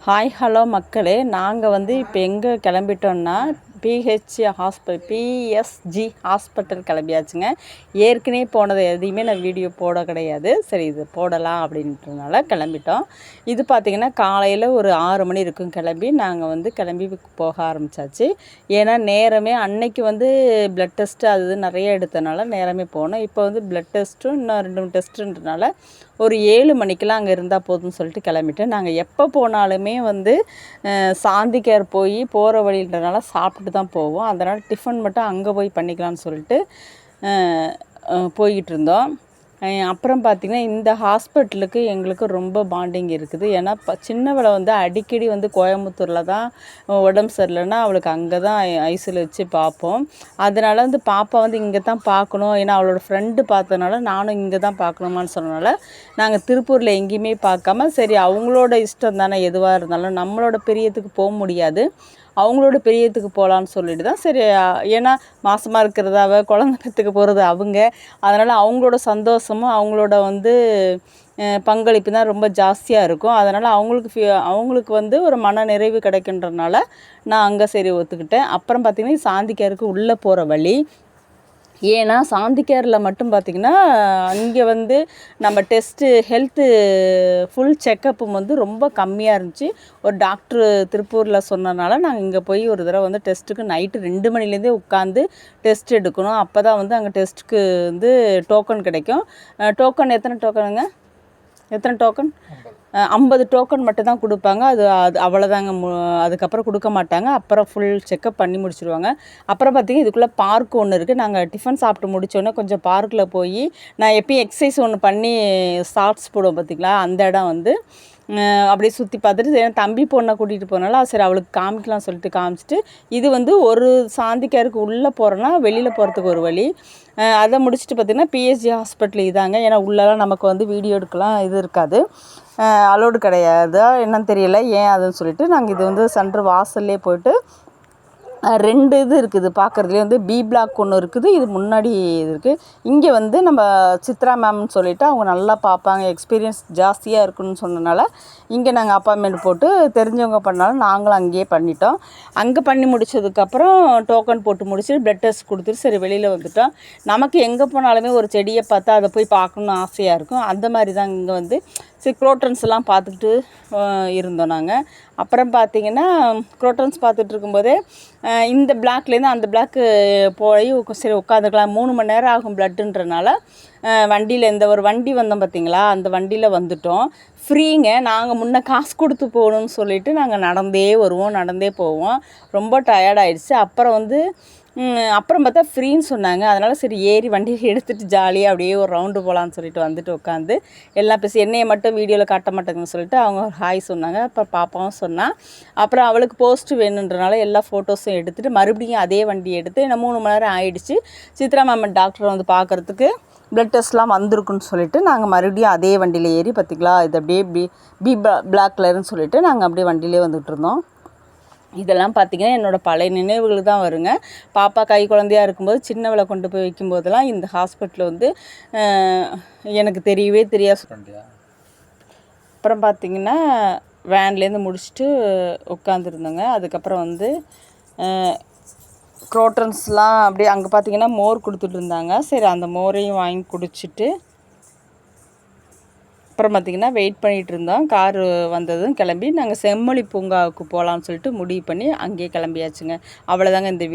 Hi hello மக்களே, நாங்கள் வந்து இப்போ எங்கே கிளம்பிட்டோன்னா பிஎஸ்ஜி ஹாஸ்பிட்டல் கிளம்பியாச்சுங்க. ஏற்கனவே போனது எதையுமே நான் வீடியோ போட கிடையாது. சரி, இது போடலாம் அப்படின்றதுனால கிளம்பிட்டோம். இது பார்த்திங்கன்னா காலையில் ஒரு 6 மணி இருக்கும் கிளம்பி. நாங்கள் வந்து கிளம்பி போக ஆரம்பித்தாச்சு. ஏன்னா நேரமே அன்னைக்கு வந்து ப்ளட் டெஸ்ட்டு அது நிறைய எடுத்தனால நேரமே போனோம். இப்போ வந்து ப்ளட் டெஸ்ட்டும் இன்னும் 2 டெஸ்ட்டுன்றனால ஒரு 7 மணிக்கெலாம் அங்கே இருந்தால் போதும்னு சொல்லிட்டு கிளம்பிட்டேன். நாங்கள் எப்போ போனாலுமே வந்து சாந்தி கேர் போகிற வழின்றனால சாப்பிட்டு தான் போவோம். அதனால் டிஃபன் மட்டும் அங்கே போய் பண்ணிக்கலாம்னு சொல்லிட்டு போய்கிட்டு இருந்தோம். அப்புறம் பார்த்திங்கன்னா இந்த ஹாஸ்பிட்டலுக்கு எங்களுக்கு ரொம்ப பாண்டிங் இருக்குது. ஏன்னா சின்னவளை வந்து அடிக்கடி வந்து கோயம்புத்தூரில் தான் உடம்பு சரியில்லைன்னா அவளுக்கு அங்கே தான் ஐசியூவில் வச்சு பார்ப்போம். அதனால் வந்து பாப்பா வந்து இங்கே தான் பார்க்கணும். ஏன்னா அவளோட ஃப்ரெண்டு பார்த்ததுனால நானும் இங்கே தான் பார்க்கணுமான்னு சொன்னனால நாங்கள் திருப்பூரில் எங்கேயுமே பார்க்காம, சரி அவங்களோட இஷ்டம் தானே எதுவாக இருந்தாலும், நம்மளோட பிரியத்துக்கு போக முடியாது, அவங்களோட பெரியத்துக்கு போகலான்னு சொல்லிட்டு தான் சரி. ஏன்னா மாதமாக இருக்கிறது குழந்தை பெற்றுக்க போகிறது அவங்க. அதனால் அவங்களோட சந்தோஷமும் அவங்களோட வந்து பங்களிப்பு தான் ரொம்ப ஜாஸ்தியாக இருக்கும். அதனால் அவங்களுக்கு வந்து ஒரு மன நிறைவு கிடைக்கின்றனால நான் அங்கே சரி ஒத்துக்கிட்டேன். அப்புறம் பார்த்திங்கன்னா சாந்தி கேருக்கு உள்ளே போகிற வழி. ஏன்னா சாந்தி கேரில் மட்டும் பார்த்திங்கன்னா இங்கே வந்து நம்ம டெஸ்ட்டு ஹெல்த்து ஃபுல் செக்கப்பும் வந்து ரொம்ப கம்மியாக இருந்துச்சு. ஒரு டாக்டரு திருப்பூரில் சொன்னனால நாங்கள் இங்கே போய் ஒரு தடவை வந்து டெஸ்ட்டுக்கு நைட்டு 2 மணிலேருந்தே உட்காந்து டெஸ்ட் எடுக்கணும். அப்போ தான் வந்து அங்கே டெஸ்ட்டுக்கு வந்து டோக்கன் கிடைக்கும். டோக்கன் எத்தனை டோக்கன் 50 டோக்கன் மட்டும் தான் கொடுப்பாங்க. அது அவ்வளோதாங்க. அதுக்கப்புறம் கொடுக்க மாட்டாங்க. அப்புறம் ஃபுல் செக்கப் பண்ணி முடிச்சுடுவாங்க. அப்புறம் பார்த்திங்கன்னா இதுக்குள்ளே பார்க் ஒன்று இருக்குது. நாங்கள் டிஃபன் சாப்பிட்டு முடித்தோடனே கொஞ்சம் பார்க்கில் போய் நான் எப்பயும் எக்ஸசைஸ் ஒன்று பண்ணி ஷார்ட்ஸ் போடுவோம் பார்த்திங்களா, அந்த இடம் வந்து அப்படியே சுற்றி பார்த்துட்டு என் தம்பி பொண்ணை கூட்டிகிட்டு போனால சரி அவளுக்கு காமிக்கலாம் சொல்லிட்டு காமிச்சிட்டு, இது வந்து ஒரு சாந்தி கேருக்கு உள்ளே போகிறோன்னா வெளியில் போகிறதுக்கு ஒரு வழி. அதை முடிச்சுட்டு பார்த்திங்கன்னா பிஎஸ்ஜி ஹாஸ்பிட்டல் இதாங்க. ஏன்னா உள்ளெல்லாம் நமக்கு வந்து வீடியோ எடுக்கலாம் இது இருக்காது, அலோடு கிடையாது. என்னன்னு தெரியல ஏன் அதுன்னு சொல்லிட்டு நாங்கள் இது வந்து சென்டர் வாசல்லே போய்ட்டு 2 இது இருக்குது பார்க்குறதுலேயே. வந்து பி பிளாக் ஒன்று இருக்குது, இது முன்னாடி இது இருக்குது. இங்கே வந்து நம்ம சித்ரா மேம்னு சொல்லிவிட்டு அவங்க நல்லா பார்ப்பாங்க, எக்ஸ்பீரியன்ஸ் ஜாஸ்தியாக இருக்குன்னு சொன்னனால இங்கே நாங்கள் அப்பாயின்மெண்ட் போட்டு தெரிஞ்சவங்க பண்ணாலும் நாங்களும் அங்கேயே பண்ணிட்டோம். அங்கே பண்ணி முடித்ததுக்கப்புறம் டோக்கன் போட்டு முடிச்சுட்டு ப்ளட் டெஸ்ட் கொடுத்துட்டு சரி வெளியில் வந்துட்டோம். நமக்கு எங்கே போனாலுமே ஒரு செடியை பார்த்தா அதை போய் பார்க்கணுன்னு ஆசையாக இருக்கும். அந்த மாதிரி தான் இங்கே வந்து சரி குரோட்டன்ஸ்லாம் பார்த்துக்கிட்டு இருந்தோம் நாங்கள். அப்புறம் பார்த்திங்கன்னா குரோட்டன்ஸ் பார்த்துட்டு இருக்கும்போதே இந்த பிளாக்லேருந்து அந்த பிளாக்கு போய் சரி உட்காந்துக்கலாம். 3 மணி நேரம் ஆகும் ப்ளட்டுன்றனால வண்டியில் இந்த ஒரு வண்டி வந்தோம் பார்த்திங்களா, அந்த வண்டியில் வந்துட்டோம். ஃப்ரீங்க. நாங்கள் முன்னே காசு கொடுத்து போகணுன்னு சொல்லிவிட்டு நாங்கள் நடந்தே வருவோம், நடந்தே போவோம். ரொம்ப டயர்டாயிடுச்சு. அப்புறம் பார்த்தா ஃப்ரீன்னு சொன்னாங்க. அதனால் சரி ஏறி வண்டியை எடுத்துகிட்டு ஜாலியாக அப்படியே ஒரு ரவுண்டு போகலான்னு சொல்லிட்டு வந்துட்டு உட்காந்து எல்லாம் பேசி என்னையை மட்டும் வீடியோவில் காட்ட மாட்டேங்குன்னு சொல்லிட்டு அவங்க ஒரு ஹாய் சொன்னாங்க. அப்புறம் பாப்பாவும் சொன்னான். அப்புறம் அவளுக்கு போஸ்ட்டு வேணுன்றனால எல்லா ஃபோட்டோஸும் எடுத்துகிட்டு மறுபடியும் அதே வண்டியை எடுத்து என்ன 3 மணி நேரம் ஆகிடுச்சு. சித்ரா மேம் டாக்டரை வந்து பார்க்குறதுக்கு ப்ளட் டெஸ்ட்லாம் வந்திருக்குன்னு சொல்லிட்டு நாங்கள் மறுபடியும் அதே வண்டியில் ஏறி பார்த்திங்களா இது அப்படியே பி பிளாக் கலர்னு சொல்லிட்டு நாங்கள் அப்படியே வண்டியிலே வந்துட்டு இருந்தோம். இதெல்லாம் பார்த்திங்கன்னா என்னோடய பழைய நினைவுகள் தான் வருங்க. பாப்பா கை குழந்தையாக இருக்கும்போது சின்னவளை கொண்டு போய் வைக்கும்போதெல்லாம் இந்த ஹாஸ்பிட்டலில் வந்து எனக்கு தெரியவே தெரியாது. அப்புறம் பார்த்திங்கன்னா வேன்லேருந்து முடிச்சுட்டு உட்காந்துருந்தோங்க. அதுக்கப்புறம் வந்து குரோட்டன்ஸ்லாம் அப்படியே அங்கே பார்த்திங்கன்னா மோர் கொடுத்துட்டு இருந்தாங்க. சரி அந்த மோரையும் வாங்கி குடிச்சிட்டு அப்புறம் பார்த்திங்கன்னா வெயிட் பண்ணிகிட்டு இருந்தோம். காரு வந்ததும் கிளம்பி நாங்கள் செம்மொழி பூங்காவுக்கு போகலான்னு சொல்லிட்டு முடிவு பண்ணி அங்கேயே கிளம்பியாச்சுங்க. அவ்வளோதாங்க இந்த